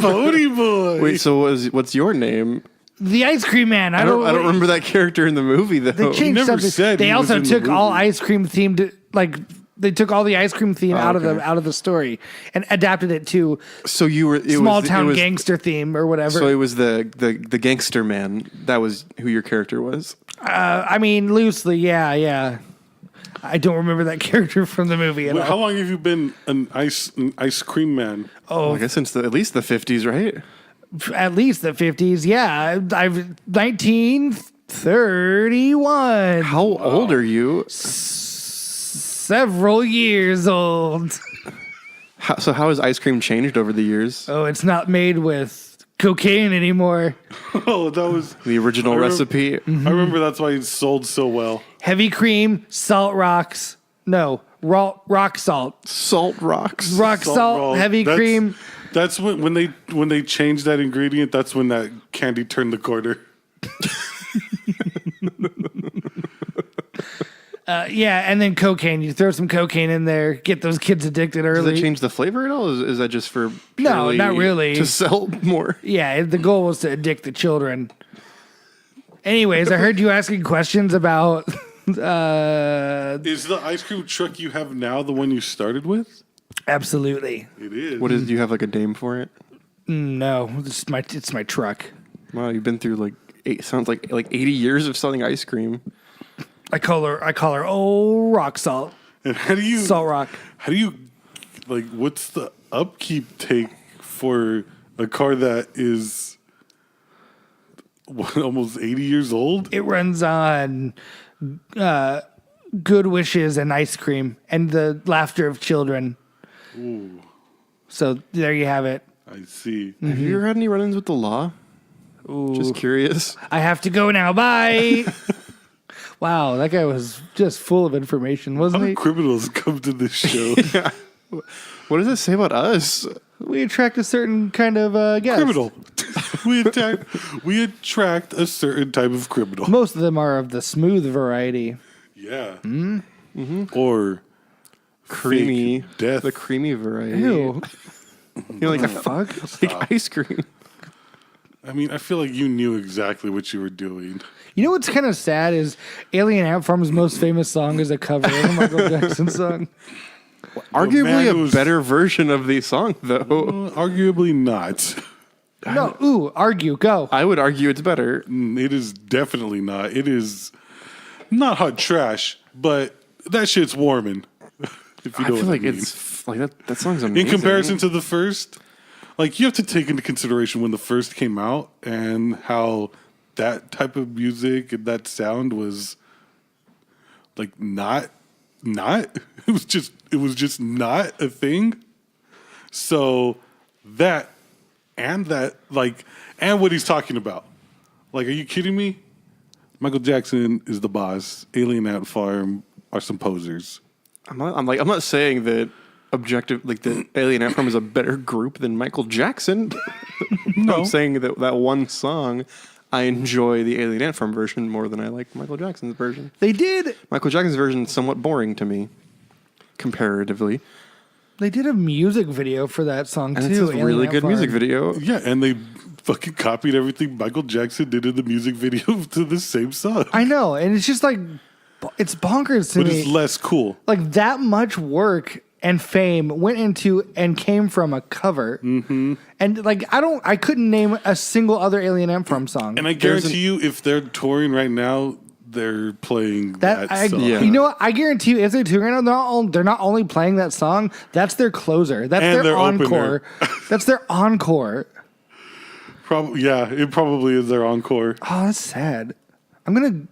Pony Boy. Wait, so what's your name? The ice cream man. I don't remember that character in the movie though. They changed never something. said They he was also in the took all movie. ice cream themed, they took all the ice cream theme out okay. of the story and adapted it to So you were small town gangster theme or whatever. So it was the gangster man. That was who your character was. I mean, loosely, yeah. I don't remember that character from the movie at How all. long have you been an ice cream man? I guess since at least the 50s, right? At least the 50s. Yeah, I've 1931. How old are you? Several years old. So how has ice cream changed over the years? Oh, it's not made with cocaine anymore. Oh, that was The original recipe. I remember that's why it sold so well. Heavy cream, salt rocks. No, rock salt. Salt rocks. Rock salt, roll. heavy That's- cream. That's when they changed that ingredient. That's when that candy turned the quarter. Yeah, and then cocaine. You throw some cocaine in there, get those kids addicted Does early. that change the flavor at all? Is that just for No, purely not really. to sell more? Yeah, the goal was to addict the children. Anyways, I heard you asking questions about. Is the ice cream truck you have now the one you started with? Absolutely. It is. What is? Do you have like a name for it? No, it's my truck. Wow, you've been through sounds like 80 years of selling ice cream. I call her old rock salt. And how do you Salt rock. How do you what's the upkeep take for a car that is almost 80 years old? It runs on good wishes and ice cream and the laughter of children. Ooh, So there you have it. I see. Have you ever had any run-ins with the law? Just curious. I have to go now. Bye. Wow, that guy was just full of information, How wasn't do he? criminals come to this show? What does it say about us? We attract a certain kind of guest. Criminal. we attract a certain type of criminal. Most of them are of the smooth variety. Yeah. Or Creamy. fake death. The creamy variety. Ew. You know, like, Fuck. like ice cream. I mean, I feel like you knew exactly what you were doing. You know what's kind of sad is Alien Ant Farm's most famous song is a cover of a Michael Jackson song. Arguably man a who's- better version of the song, though. Arguably not. No, argue, go. I would argue it's better. It is definitely not. It is not hot trash, but that shit's warming. If you I know feel what like I mean. it's like that song's amazing. In comparison to the first, like you have to take into consideration when the first came out and how that type of music and that sound was like not it was just not a thing. So that and what he's talking about. Like, are you kidding me? Michael Jackson is the boss. Alien Ant Farm are some posers. I'm not saying that that Alien Ant Farm is a better group than Michael Jackson. No. I'm saying that one song, I enjoy the Alien Ant Farm version more than I like Michael Jackson's version. They did Michael Jackson's version is somewhat boring to me, comparatively. a music video for that song And too. it's a really Alien Ant good Farm. music video. Yeah, and they fucking copied everything Michael Jackson did in the music video to the same song. I know, and it's just like it's bonkers to But me. it's less cool. Like that much work and fame went into and came from a cover. Mm-hmm. And like I couldn't name a single other Alien Ant Farm song. And I guarantee you, if they're touring right now, they're playing that song. Yeah. You know what? I guarantee you, if they're touring right now, they're not only playing that song. That's their closer. That's And their their encore. That's their encore. It probably is their encore. Oh, that's sad. I'm gonna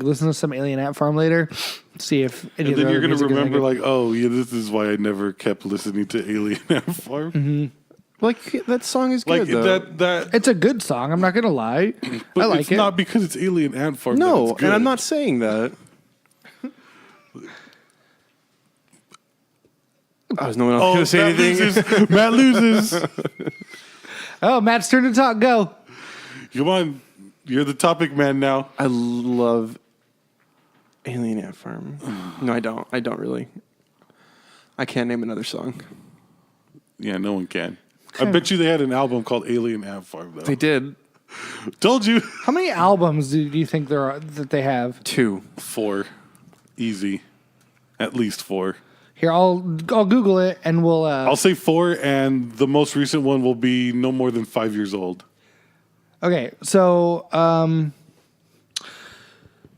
listen to some Alien Ant Farm later. See if any And of then their you're other going to music is any remember, good. oh, yeah, this is why I never kept listening to Alien Ant Farm. Mm-hmm. Like that song is good though. that. It's a good song. I'm not gonna lie. But I like it's it. not because it's Alien Ant Farm. that No, it's good. and I'm not saying that. There's no one else Oh, going to say Matt anything. loses. Matt loses. Oh, Matt's turn to talk. Go. Come on, you're the topic man now. I love Alien Ant Farm. No, I don't. I don't really. I can't name another song. Yeah, no one can. I bet you they had an album called Alien Ant Farm though. They did. Told you. How many albums do you think that they have? 2. 4, easy, at least 4. Here, I'll Google it and we'll. I'll say 4, and the most recent one will be no more than 5 years old. Okay, so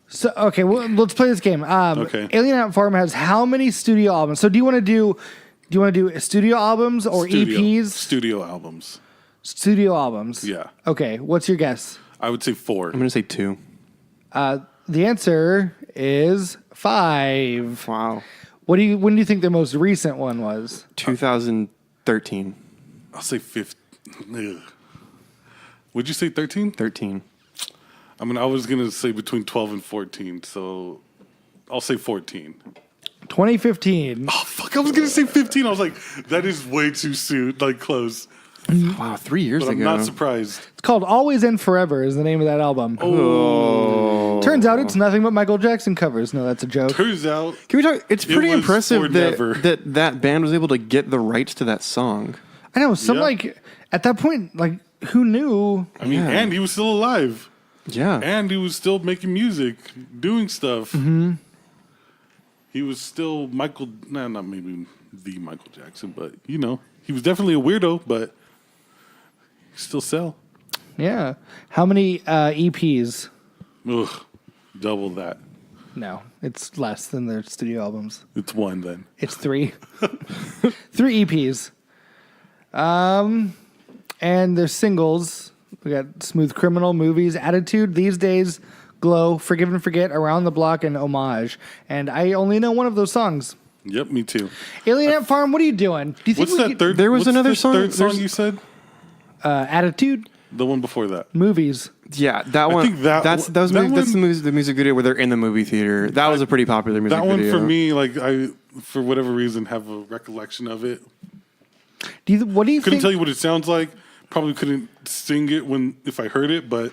So okay, well, let's play this game. Okay. Alien Ant Farm has how many studio albums? So do you want to do studio albums or EPs? Studio albums. Studio albums. Yeah. Okay, what's your guess? I would say 4. I'm going to say 2. The answer is 5. Wow. When do you think the most recent one was? 2013. I'll say 15. Would you say 13? 13. I mean, I was going to say between 12 and 14, so I'll say 14. 2015. Oh, fuck, I was going to say 15. I was like, that is way too soon, like close. Wow, 3 years But I'm ago. not surprised. It's called Always and Forever is the name of that album. Oh. Turns out it's nothing but Michael Jackson covers. No, that's a joke. Turns out, Can we talk? It's pretty was impressive for never. that band was able to get the rights to that song. I know, some Yeah. like, at that point, like, who knew? I mean, Yeah. and he was still alive. Yeah. And he was still making music, doing stuff. Mm-hmm. He was still not maybe the Michael Jackson, but, you know, he was definitely a weirdo, but he still sell. Yeah. How many EPs? Ugh, double that. No, it's less than their studio albums. It's 1 then. It's 3. 3 EPs. And their singles. We got Smooth Criminal, Movies, Attitude, These Days, Glow, Forgive and Forget, Around the Block, and Homage. And I only know one of those songs. Yep, me too. Alien Ant Farm, what are you doing? Do you think What's we that could- third? There was what's another the song- Third song there's- you said? Attitude, The one before that. Movies. Yeah, that one. think that that's one- that was that that's one- the music video where they're in the movie theater. That was a pretty popular music That one video. for me, like I, for whatever reason, have a recollection of it. What do you Couldn't think? tell you what it sounds like. Probably couldn't sing it if I heard it, but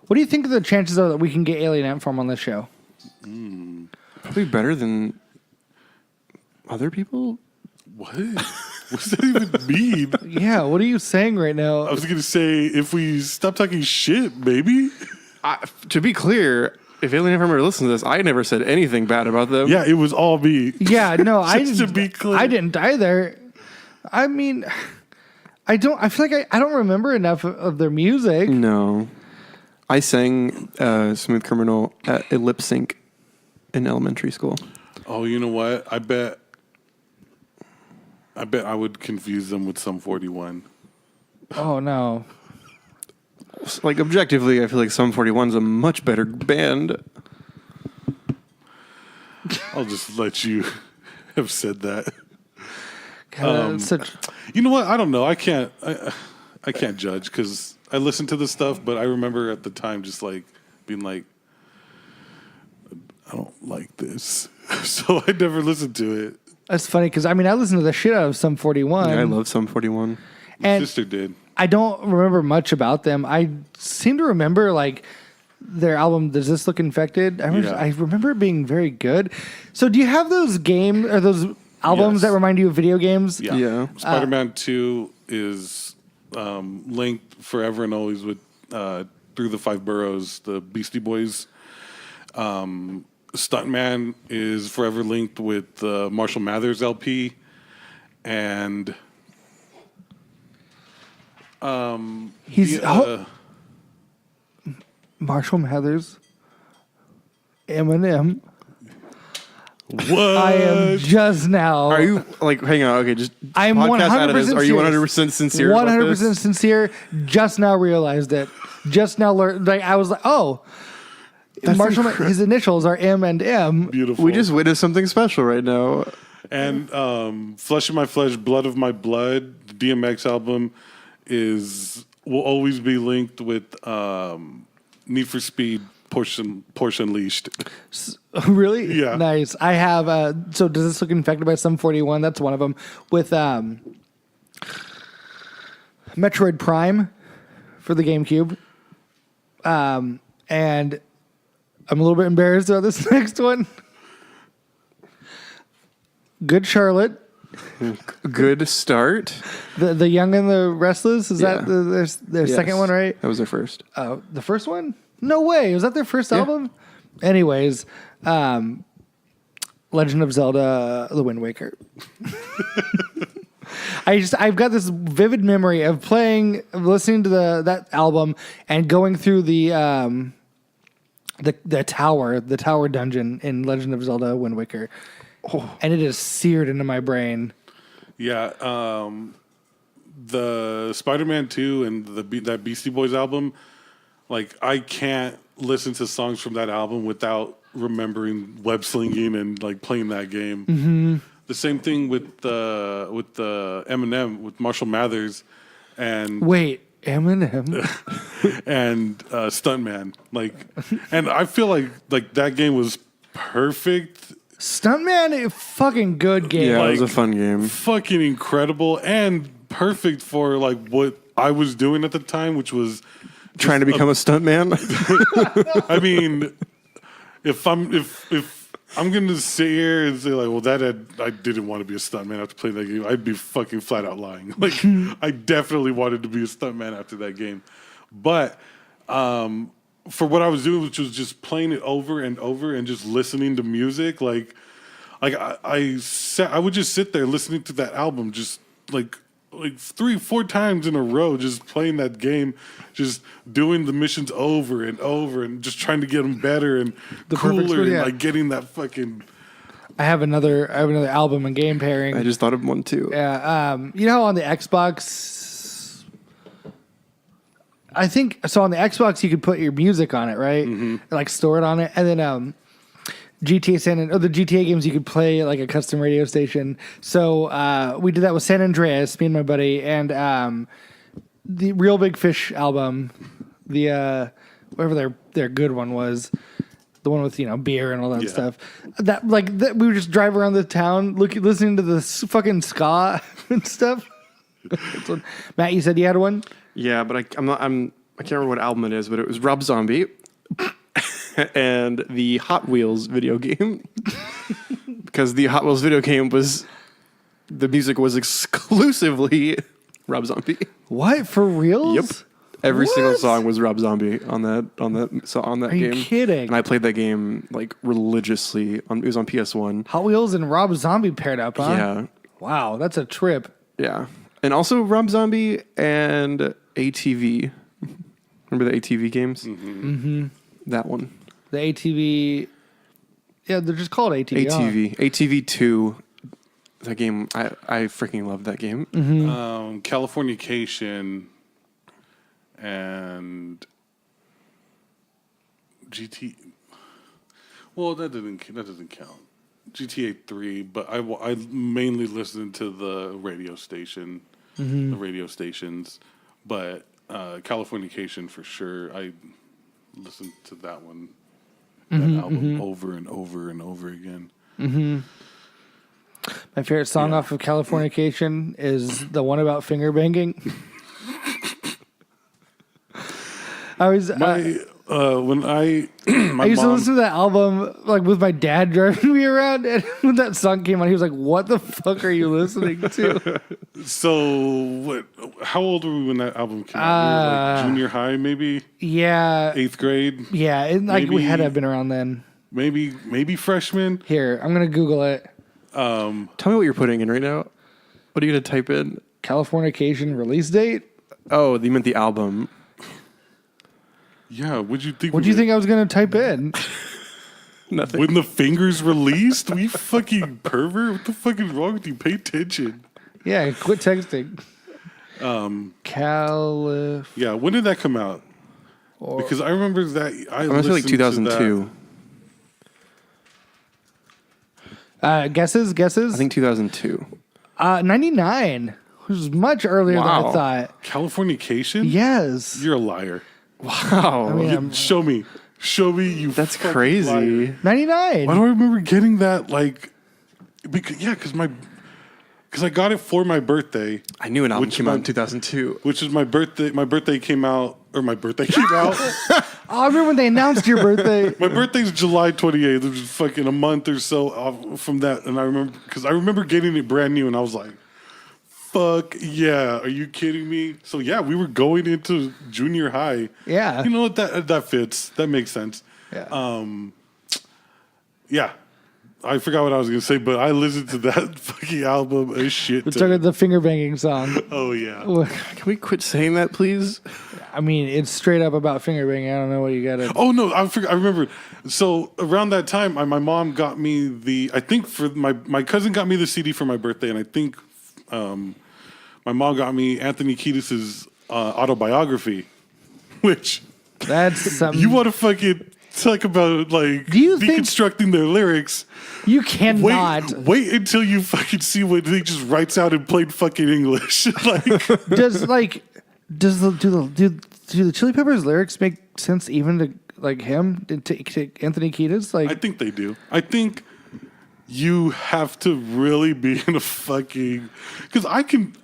What do you think of the chances are that we can get Alien Ant Farm on this show? Probably better than other people. what? What does that even mean? Yeah, what are you saying right now? I was gonna say if we stop talking shit, maybe. To be clear, if Alien Farmer listens to this, I never said anything bad about them. Yeah, it was all me. Yeah, no, Just to be clear. I didn't either. I mean, I feel like I don't remember enough of their music. No, I sang "Smooth Criminal" at a lip sync in elementary school. Oh, you know what? I bet I would confuse them with Sum 41. Oh no. Like objectively, I feel like Sum 41's a much better band. I'll just let you have said that. God, such You know what? I don't know. I can't judge because I listen to this stuff, but I remember at the time just like being like, I don't like this, so I never listened to it. that's funny because I mean I listened to the shit out of Sum 41. I love Sum 41. My And- sister did. I don't remember much about them. I seem to remember like their album "Does This Look Infected?" Yeah. I remember it being very good. So do you have those game or those albums Yes. that remind you of video games? Yeah. Spider-Man 2 is linked forever and always with Through the Five Boroughs, the Beastie Boys. Stuntman is forever linked with the Marshall Mathers LP, and He's the, Marshall Mathers, Eminem. what? I am just now. Are you like? Hang on. Okay, just I'm podcast out of this. 100% Are you serious. 100% sincere? about 100% this? sincere. Just now realized it. Just now learned. Like I was like, oh, Marshall. His initials are M and M. Beautiful. We just witnessed something special right now. And Flesh of My Flesh, Blood of My Blood, the DMX album will always be linked with Need for Speed, Porsche Unleashed. Really? Yeah. Nice. I have. So does this look infected by Sum 41? That's one of them. With Metroid Prime for the GameCube. And I'm a little bit embarrassed about this next one. Good Charlotte. Good start. The Young and the Restless. Is Yeah. that their second Yes. one, right? That was their first. The first one? No way. Was that their first album? Anyways, Legend of Zelda: The Wind Waker. I've got this vivid memory of listening to that album and going through the the tower dungeon in Legend of Zelda Wind Waker, and it is seared into my brain. Yeah, the Spider-Man 2 and that Beastie Boys album, like I can't listen to songs from that album without remembering web slinging and like playing that game. Mm-hmm. The same thing with the Eminem with Marshall Mathers and Wait, Eminem? and Stuntman, like, and I feel like that game was perfect. Stuntman, a fucking good game. Yeah, it was a Like, fun game. Fucking incredible and perfect for like what I was doing at the time, which was Trying to become a stuntman. I mean, if I'm gonna sit here and say like, well, I didn't want to be a stuntman after playing that game, I'd be fucking flat out lying. Like, I definitely wanted to be a stuntman after that game, but for what I was doing, which was just playing it over and over and just listening to music, like I would just sit there listening to that album, just like 3-4 times in a row, just playing that game, just doing the missions over and over, and just trying to get them better and The perfect cooler, score, and yeah. like getting that fucking. I have another album and game pairing. I just thought of one too. Yeah, you know how on the Xbox, I think so. On the Xbox, you could put your music on it, right? Mm-hmm. Like store it on it, and then the GTA games you could play like a custom radio station. So we did that with San Andreas, me and my buddy, and the Real Big Fish album, the whatever their good one was. The one with beer and all that Yeah. stuff. That we would just drive around the town, listening to the fucking ska and stuff. So, Matt, you said you had one. Yeah, but I can't remember what album it is, but it was Rob Zombie and the Hot Wheels video game. Because the Hot Wheels video game the music was exclusively Rob Zombie. What, for reals? Yep. Every single What? song was Rob Zombie on that Are you game. kidding? And I played that game like religiously. It was on PS1. Hot Wheels and Rob Zombie paired up, huh? Yeah, Wow, that's a trip. yeah, and also Rob Zombie and ATV. Remember the ATV games? Mm-hmm. That one. The ATV. Yeah, they're just called ATV. huh? ATV 2. That game, I freaking love that game. Californication and GT. Well, that doesn't count. GTA 3, but I mainly listened to the radio station, the radio stations, but Californication for sure. I listened to that one, that album over and over and over again. My favorite song off of Californication is the one about finger banging. I was When I I used to listen to that album like with my dad driving me around, and when that song came on, he was like, "What the fuck are you listening to?" So what? How old were we when that album came out? We were like junior high, maybe Yeah, 8th grade, yeah, we Maybe- had to have been around then. maybe freshman. Here, I'm gonna Google it. Tell me what you're putting in right now. What are you gonna type in? Californication release date. Oh, you meant the album. Yeah, what'd you think? What do you think I was gonna type in? Nothing. When the fingers released? We fucking pervert. What the fuck is wrong with you? Pay attention. Yeah, quit texting. Calif. Yeah, when did that come out? Because I remember that I'm gonna say like 2002. Guesses? I think 2002. 99, which is much earlier than I Wow. thought. Californication? Yes. You're a liar. Wow, Show me, you. that's fucking crazy. liar. 99. Why do I remember getting that? Like, because I got it for my birthday, I knew an album Which came out in one? 2002. which is my birthday. My birthday came out, or my birthday came out. Oh, I remember when they announced your birthday. My birthday's July 28th, which is fucking a month or so off from that. And I remember getting it brand new, and I was like, fuck yeah, are you kidding me? So yeah, we were going into junior high. Yeah. You know what, that fits. That makes sense. Yeah. Yeah. I forgot what I was going to say, but I listened to that fucking album a shit We're ton. talking about the finger banging song. Oh yeah. Can we quit saying that, please? I mean, it's straight up about finger banging. I don't know what you got to. Oh no, I remember. So around that time, my mom got me I think for my cousin got me the CD for my birthday, and I think my mom got me Anthony Kiedis' autobiography, which That's something. you want to fucking talk about like Do you think- deconstructing their lyrics. You cannot. Wait until you fucking see what he just writes out in plain fucking English. Like, Do the Chili Peppers lyrics make sense even to like him to Anthony Kiedis? Like, I think they do. I think you have to really be in a fucking because I don't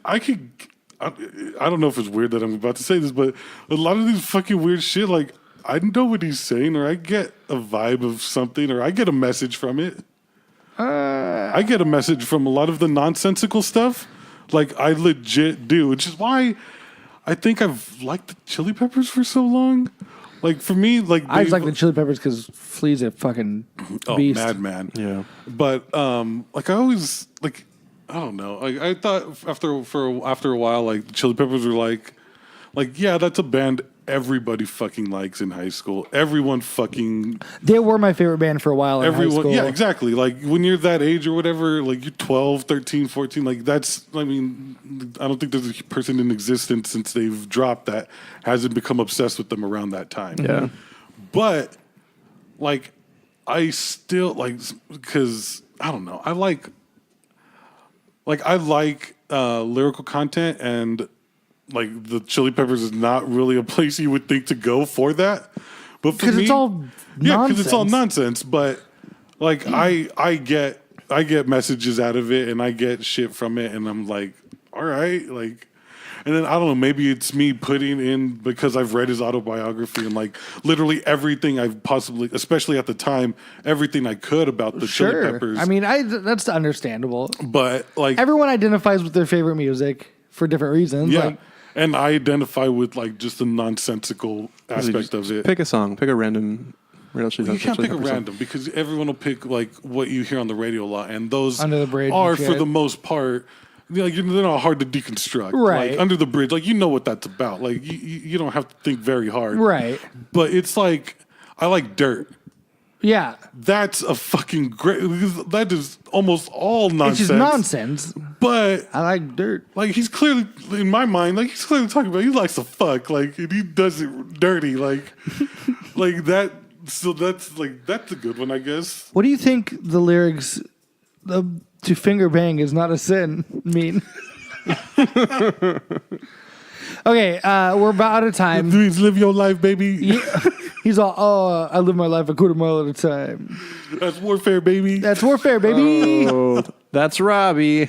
know if it's weird that I'm about to say this, but a lot of these fucking weird shit, like I know what he's saying, or I get a vibe of something, or I get a message from it. I get a message from a lot of the nonsensical stuff. Like I legit do, which is why I think I've liked the Chili Peppers for so long. Like for me, like I just like the Chili Peppers because Flea's a fucking beast. madman. Yeah. But like I always like I don't know. Like I thought after a while, like the Chili Peppers were like yeah, that's a band everybody fucking likes in high school. Everyone fucking They were my favorite band for a while in high school. yeah, exactly. Like when you're that age or whatever, like you're 12, 13, 14, like that's I mean, I don't think there's a person in existence since they've dropped that hasn't become obsessed with them around that time. Yeah. But like I still like because I don't know. I like lyrical content, and like the Chili Peppers is not really a place you would think to go for that. But for 'Cause me, it's all because it's all nonsense. nonsense. But like I get messages out of it, and I get shit from it, and I'm like, all right, like. And then I don't know, maybe it's me putting in because I've read his autobiography and like literally everything I've possibly, especially at the time, everything I could about the Chili Sure. Peppers. I mean, that's understandable. but like Everyone identifies with their favorite music for different reasons. yeah, Like, and I identify with like just the nonsensical aspect of it. Pick a song. Pick a random. You can't pick a random because everyone will pick like what you hear on the radio a lot, and those Under the Bridge are and for shit. the most part. Like they're not hard to deconstruct. Right. Like Under the Bridge, like you know what that's about. Like you don't have to think very hard. right. But it's like I like Dirt. Yeah. That's a fucking great. That is almost all It's nonsense. just nonsense. But I like dirt. like he's clearly in my mind, like he's clearly talking about he likes to fuck, like and he does it dirty, like like that. So that's a good one, I guess. What do you think the lyrics to finger bang is not a sin mean? Okay, we're about out of time. Please live your life, baby. He's all, oh, I live my life a quarter mile at a time. That's warfare, baby. That's warfare, baby. Oh, that's Robbie.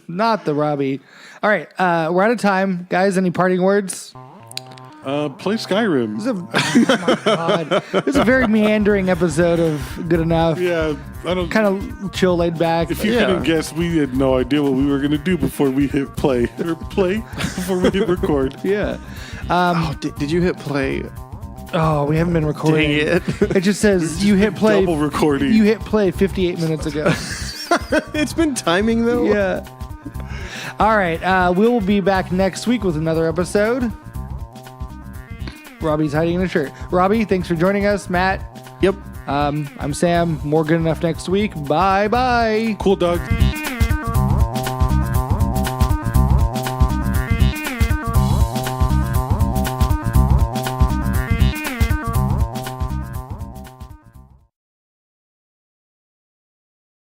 Not the Robbie. All right, we're out of time. Guys, any parting words? Play Skyrim. This is a very meandering episode of Good Enough. Yeah, I don't. Kind of chill, laid back. If you couldn't guess, we had no idea what we were gonna do before we hit play before we hit record. Yeah. Oh, did you hit play? Oh, we haven't been recording. Dang it. It just says you hit play. Double recording. You hit play 58 minutes ago. It's been timing though. Yeah. All right. We will be back next week with another episode. Robbie's hiding in a shirt. Robbie, thanks for joining us. Matt. Yep. I'm Sam. More Good Enough next week. Bye bye. Cool, dog.